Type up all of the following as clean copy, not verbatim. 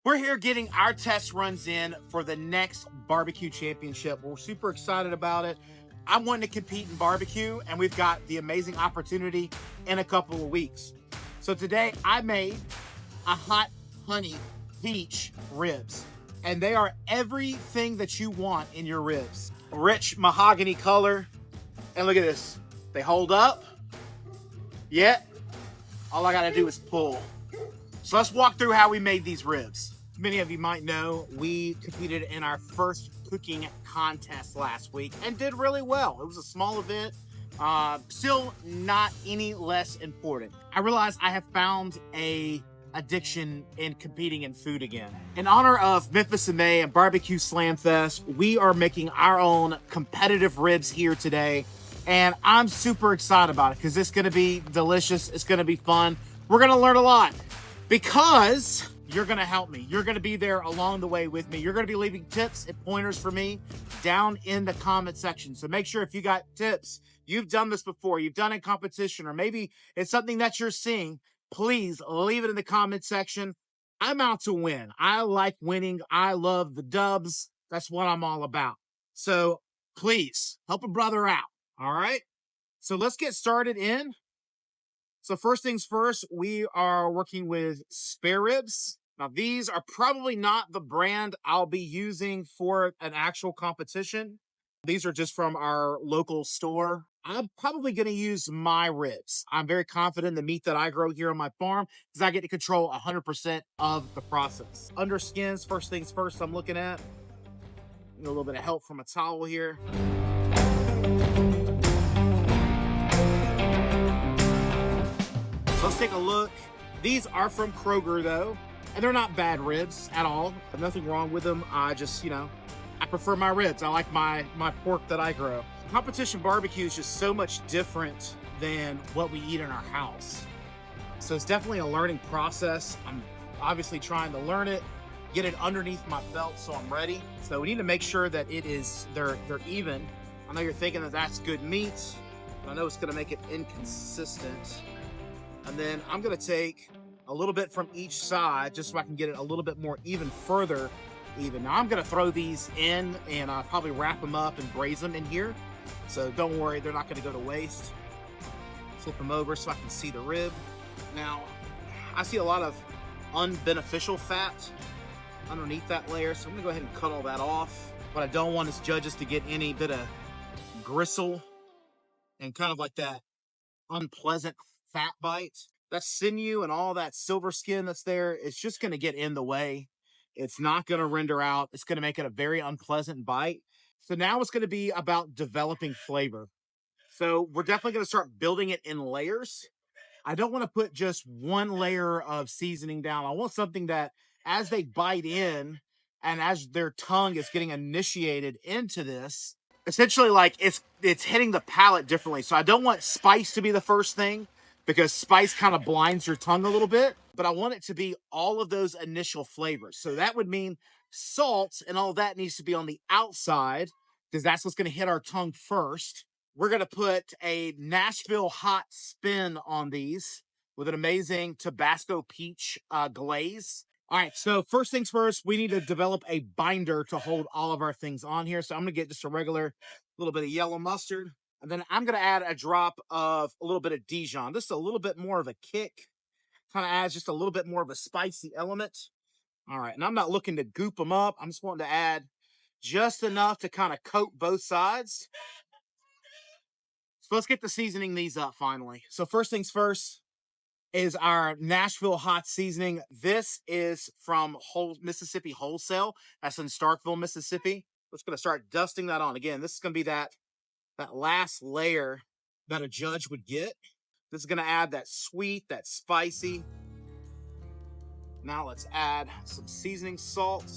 We're here getting our test runs in for the next barbecue championship. We're super excited about it. I'm wanting to compete in barbecue, and we've got the amazing opportunity in a couple of weeks. So today I made a Hot Honey Peach ribs, and they are everything that you want in your ribs. Rich mahogany color, and look at this. They hold up, yet all I gotta do is pull. So let's walk through how we made these ribs. Many of you might know we competed in our first cooking contest last week and did really well. It was a small event, still not any less important. I realize I have found a addiction in competing in food again. In honor of Memphis in May and Barbecue Slam Fest, we are making our own competitive ribs here today. And I'm super excited about it because it's gonna be delicious. It's gonna be fun. We're gonna learn a lot because you're gonna help me. You're gonna be there along the way with me. You're gonna be leaving tips and pointers for me down in the comment section. So make sure if you got tips, you've done this before, you've done it in competition, or maybe it's something that you're seeing, please leave it in the comment section. I'm out to win. I like winning. I love the dubs. That's what I'm all about. So please help a brother out. All right, so let's get started in. So first things first, we are working with spare ribs. Now these are probably not the brand I'll be using for an actual competition. These are just from our local store. I'm probably gonna use my ribs. I'm very confident in the meat that I grow here on my farm because I get to control 100% of the process. Under skins, first things first I'm looking at. A little bit of help from a towel here. Let's take a look. These are from Traeger though, and they're not bad ribs at all. There's nothing wrong with them. I just, I prefer my ribs. I like my pork that I grow. Competition barbecue is just so much different than what we eat in our house. So it's definitely a learning process. I'm obviously trying to learn it, get it underneath my belt so I'm ready. So we need to make sure that they're even. I know you're thinking that that's good meat, but I know it's gonna make it inconsistent. And then I'm gonna take a little bit from each side just so I can get it a little bit more even further even. Now I'm gonna throw these in and probably wrap them up and braise them in here. So don't worry, they're not gonna go to waste. Flip them over so I can see the rib. Now, I see a lot of unbeneficial fat underneath that layer, so I'm gonna go ahead and cut all that off. What I don't want is judges to get any bit of gristle and kind of like that unpleasant fat bite. That sinew and all that silver skin that's there, it's just going to get in the way. It's not going to render out. It's going to make it a very unpleasant bite. So now it's going to be about developing flavor. So we're definitely going to start building it in layers. I don't want to put just one layer of seasoning down. I want something that as they bite in and as their tongue is getting initiated into this, essentially like it's hitting the palate differently. So I don't want spice to be the first thing, because spice kind of blinds your tongue a little bit, but I want it to be all of those initial flavors. So that would mean salt and all that needs to be on the outside because that's what's going to hit our tongue first. We're going to put a Nashville hot spin on these with an amazing Tabasco peach glaze. All right, so first things first, we need to develop a binder to hold all of our things on here. So I'm going to get just a regular little bit of yellow mustard. And then I'm going to add a drop of a little bit of Dijon, just a little bit more of a kick. Kind of adds just a little bit more of a spicy element. All right, and I'm not looking to goop them up. I'm just wanting to add just enough to kind of coat both sides. So let's get the seasoning these up finally. So first things first is our Nashville hot seasoning. This is from Mississippi Wholesale. That's in Starkville, Mississippi. We're just going to start dusting that on. Again, this is going to be that last layer that a judge would get. This is gonna add that sweet, that spicy. Now let's add some seasoning salt.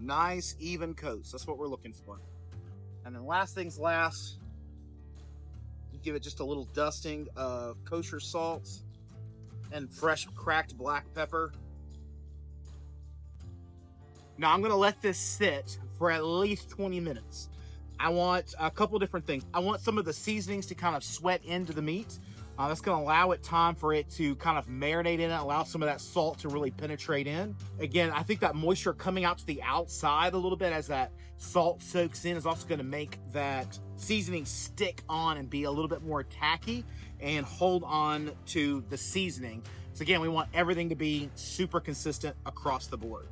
Nice, even coats. That's what we're looking for. And then last things last, give it just a little dusting of kosher salt and fresh cracked black pepper. Now I'm gonna let this sit for at least 20 minutes. I want a couple different things. I want some of the seasonings to kind of sweat into the meat. That's going to allow it time for it to kind of marinate in it, allow some of that salt to really penetrate in. Again, I think that moisture coming out to the outside a little bit as that salt soaks in is also going to make that seasoning stick on and be a little bit more tacky and hold on to the seasoning. So again, we want everything to be super consistent across the board.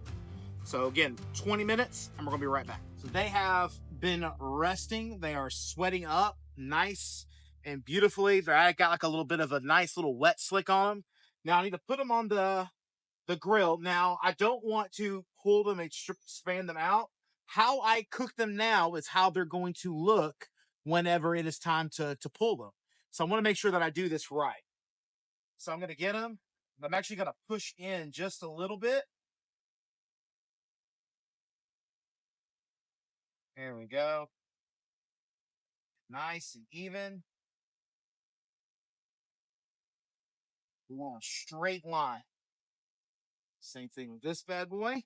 So again, 20 minutes and we're gonna be right back. So they have been resting. They are sweating up nice and beautifully. I got like a little bit of a nice little wet slick on them. Now I need to put them on the grill. Now I don't want to pull them and expand them out. How I cook them now is how they're going to look whenever it is time to pull them. So I want to make sure that I do this right. So I'm going to get them. I'm actually going to push in just a little bit. There we go. Nice and even. We want a straight line. Same thing with this bad boy.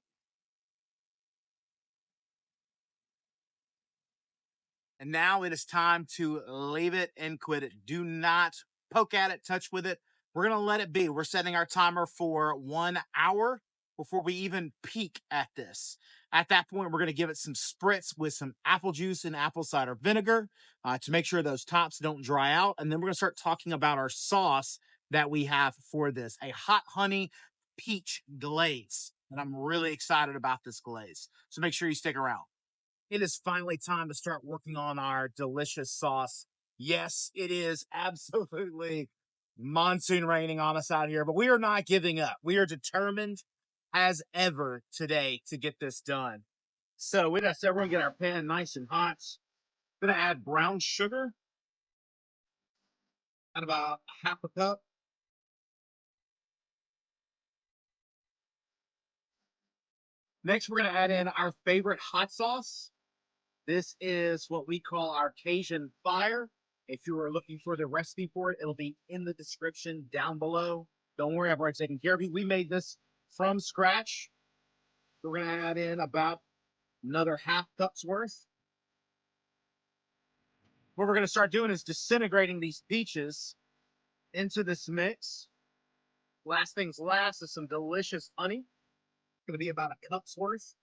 And now it is time to leave it and quit it. Do not poke at it, touch with it. We're going to let it be. We're setting our timer for 1 hour before we even peek at this. At that point, we're going to give it some spritz with some apple juice and apple cider vinegar to make sure those tops don't dry out. And then we're going to start talking about our sauce that we have for this, a hot honey peach glaze. And I'm really excited about this glaze. So make sure you stick around. It is finally time to start working on our delicious sauce. Yes, it is absolutely monsoon raining on us out here, but we are not giving up. We are determined as ever today to get this done. So with that said, we're gonna get our pan nice and hot. Gonna add brown sugar at about half a cup. Next, we're gonna add in our favorite hot sauce. This is what we call our Cajun Fire. If you are looking for the recipe for it, it'll be in the description down below. Don't worry, I've already taken care of you. We made this from scratch. We're going to add in about another half cup's worth. What we're going to start doing is disintegrating these peaches into this mix. Last things last is some delicious honey. It's going to be about a cup's worth.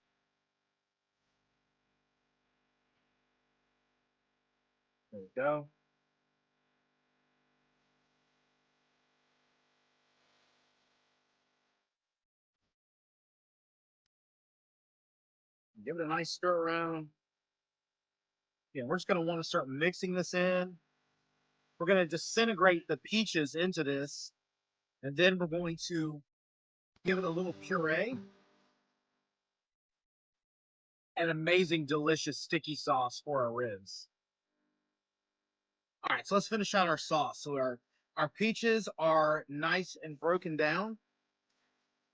There we go. Give it a nice stir around. Yeah, we're just going to want to start mixing this in. We're going to disintegrate the peaches into this, and then we're going to give it a little puree. An amazing, delicious, sticky sauce for our ribs. All right, so let's finish out our sauce. So our peaches are nice and broken down.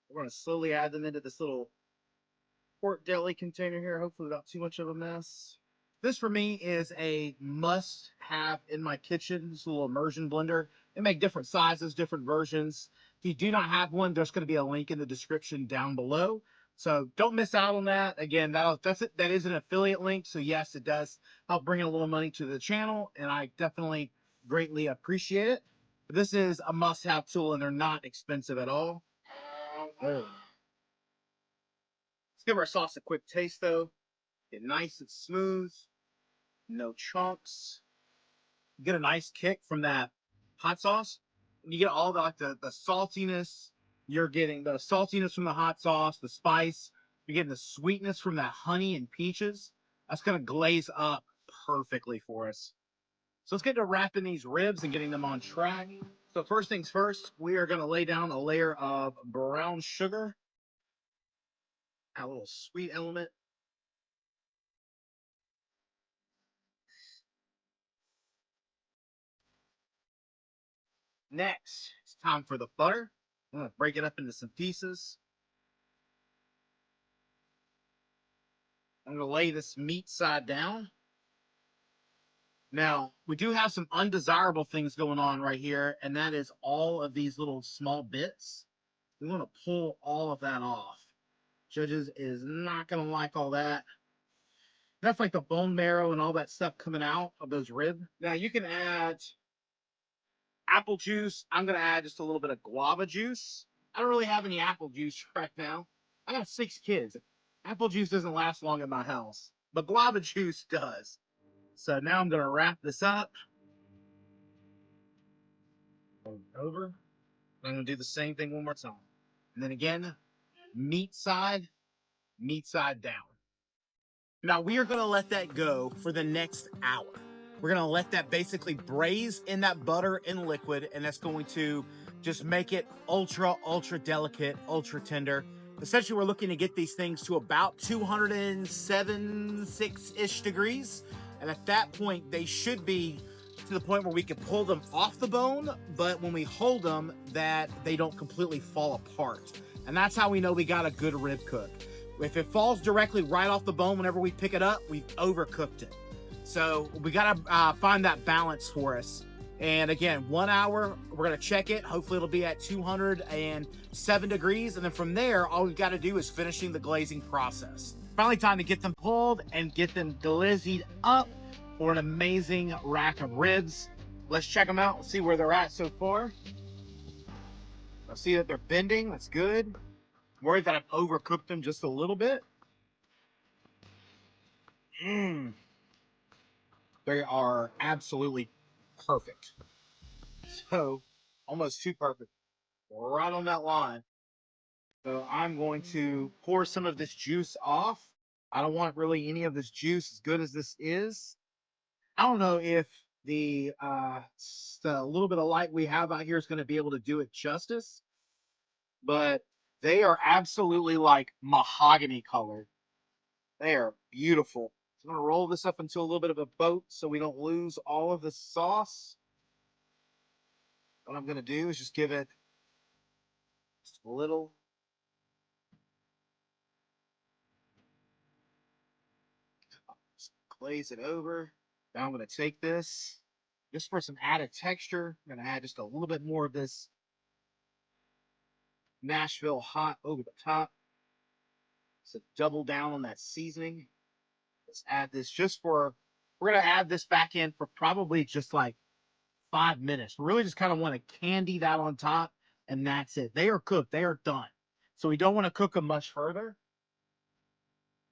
We're going to slowly add them into this little pork deli container here. Hopefully not too much of a mess. This for me is a must have in my kitchen. This little immersion blender. They make different sizes, different versions. If you do not have one, there's going to be a link in the description down below. So don't miss out on that. Again, that is an affiliate link. So yes, it does help bring in a little money to the channel, and I definitely greatly appreciate it. But this is a must-have tool, and they're not expensive at all. Let's give our sauce a quick taste, though. Get nice and smooth, no chunks. You get a nice kick from that hot sauce. You get all the saltiness. You're getting the saltiness from the hot sauce, the spice. You're getting the sweetness from that honey and peaches. That's going to glaze up perfectly for us. So let's get to wrapping these ribs and getting them on track. So first things first, we are going to lay down a layer of brown sugar. A little sweet element. Next, it's time for the butter. I'm going to break it up into some pieces. I'm going to lay this meat side down. Now, we do have some undesirable things going on right here, and that is all of these little small bits. We want to pull all of that off. Judges is not going to like all that. That's like the bone marrow and all that stuff coming out of those ribs. Now you can add apple juice. I'm gonna add just a little bit of guava juice. I don't really have any apple juice right now. I got 6 kids. Apple juice doesn't last long in my house, but guava juice does. So now I'm gonna wrap this up. Over. I'm gonna do the same thing one more time. And then again, meat side down. Now we are gonna let that go for the next hour. We're gonna let that basically braise in that butter and liquid, and that's going to just make it ultra, ultra delicate, ultra tender. Essentially, we're looking to get these things to about 207, 6-ish degrees. And at that point, they should be to the point where we can pull them off the bone, but when we hold them, that they don't completely fall apart. And that's how we know we got a good rib cook. If it falls directly right off the bone whenever we pick it up, we've overcooked it. So we gotta find that balance for us. And again, 1 hour, we're gonna check it. Hopefully it'll be at 207 degrees. And then from there, all we've gotta do is finishing the glazing process. Finally time to get them pulled and get them glazed up for an amazing rack of ribs. Let's check them out and see where they're at so far. I see that they're bending, that's good. I'm worried that I've overcooked them just a little bit. They are absolutely perfect. So, almost too perfect. Right on that line. So I'm going to pour some of this juice off. I don't want really any of this juice as good as this is. I don't know if the little bit of light we have out here is going to be able to do it justice, but they are absolutely like mahogany colored. They are beautiful. So I'm going to roll this up into a little bit of a boat so we don't lose all of the sauce. What I'm going to do is just give it just a little. Just glaze it over. Now I'm going to take this just for some added texture. I'm going to add just a little bit more of this Nashville hot over the top. So double down on that seasoning. Let's add this we're going to add this back in for probably just like 5 minutes. We really just kind of want to candy that on top, and that's it. They are cooked. They are done. So we don't want to cook them much further.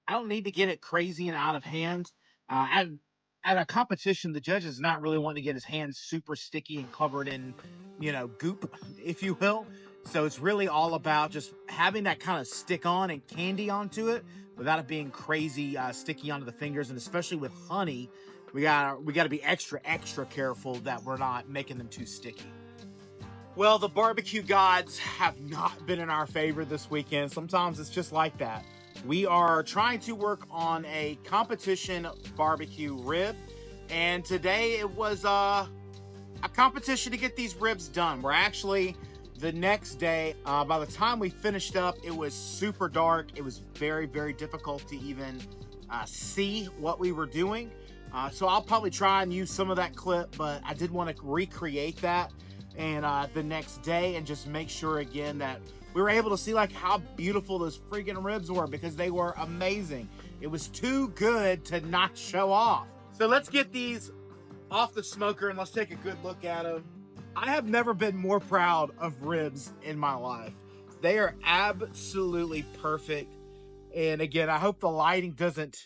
I don't need to get it crazy and out of hand. At a competition, the judge is not really wanting to get his hands super sticky and covered in, goop, if you will. So it's really all about just having that kind of stick on and candy onto it without it being crazy sticky onto the fingers. And especially with honey, we gotta be extra, extra careful that we're not making them too sticky. Well, the barbecue gods have not been in our favor this weekend. Sometimes it's just like that. We are trying to work on a competition barbecue rib, and today it was a competition to get these ribs done. We're actually, the next day, by the time we finished up, it was super dark. It was very, very difficult to even see what we were doing. So I'll probably try and use some of that clip, but I did want to recreate that and the next day and just make sure again that we were able to see like how beautiful those freaking ribs were, because they were amazing. It was too good to not show off. So let's get these off the smoker and let's take a good look at them. I have never been more proud of ribs in my life. They are absolutely perfect. And again, I hope the lighting doesn't,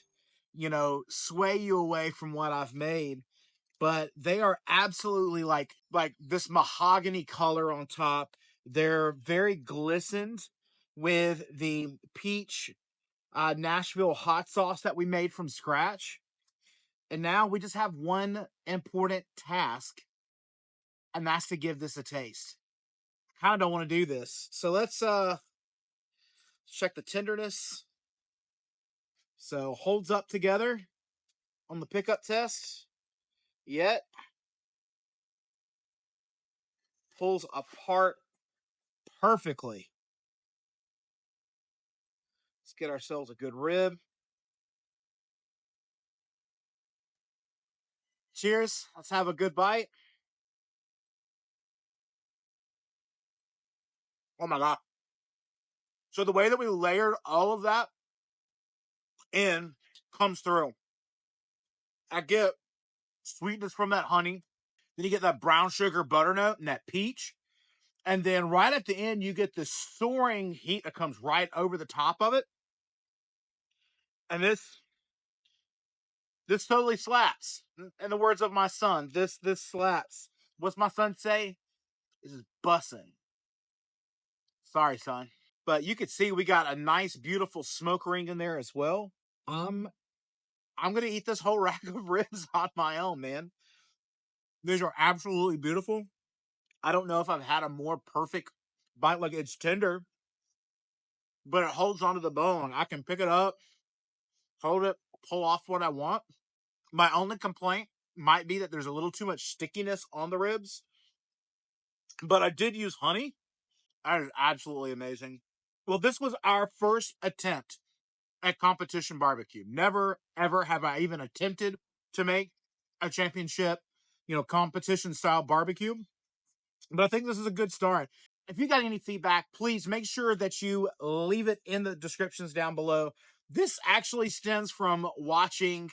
sway you away from what I've made. But they are absolutely like this mahogany color on top. They're very glistened with the peach Nashville hot sauce that we made from scratch. And now we just have one important task, and that's to give this a taste. Kind of don't want to do this. So let's check the tenderness. So holds up together on the pickup test. Yet pulls apart perfectly. Let's get ourselves a good rib. Cheers. Let's have a good bite. Oh my God. So the way that we layered all of that in comes through. I get sweetness from that honey. Then you get that brown sugar butternut and that peach. And then right at the end, you get this soaring heat that comes right over the top of it. And this totally slaps. In the words of my son, this slaps. What's my son say? This is bussin'. Sorry, son. But you can see we got a nice, beautiful smoke ring in there as well. I'm gonna eat this whole rack of ribs on my own, man. These are absolutely beautiful. I don't know if I've had a more perfect bite. Like, it's tender, but it holds onto the bone. I can pick it up, hold it, pull off what I want. My only complaint might be that there's a little too much stickiness on the ribs, but I did use honey. That is absolutely amazing. Well, this was our first attempt at competition barbecue. Never, ever have I even attempted to make a championship, competition style barbecue. But I think this is a good start. If you got any feedback, please make sure that you leave it in the descriptions down below. This actually stems from watching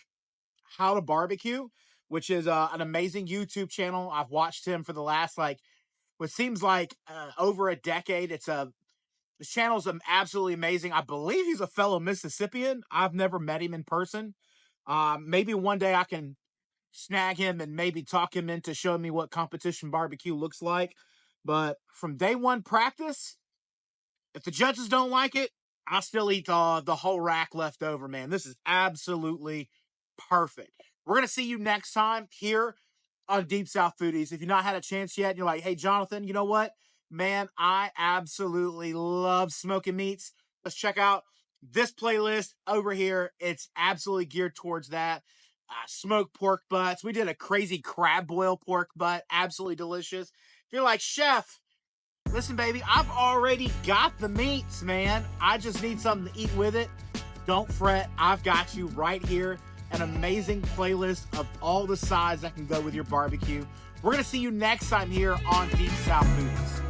How to Barbecue, which is an amazing YouTube channel. I've watched him for the last, what seems like over a decade. This channel is absolutely amazing. I believe he's a fellow Mississippian. I've never met him in person. Maybe one day I can snag him and maybe talk him into showing me what competition barbecue looks like. But from day one practice, if the judges don't like it, I'll still eat the whole rack left over, man. This is absolutely perfect. We're going to see you next time here on Deep South Foodies. If you've not had a chance yet, and you're like, hey, Jonathan, you know what? Man, I absolutely love smoking meats. Let's check out this playlist over here. It's absolutely geared towards that. Smoked pork butts. We did a crazy crab boil pork butt. Absolutely delicious. If you're like, chef, listen, baby, I've already got the meats, man. I just need something to eat with it. Don't fret. I've got you right here. An amazing playlist of all the sides that can go with your barbecue. We're going to see you next time here on Deep South Foodies.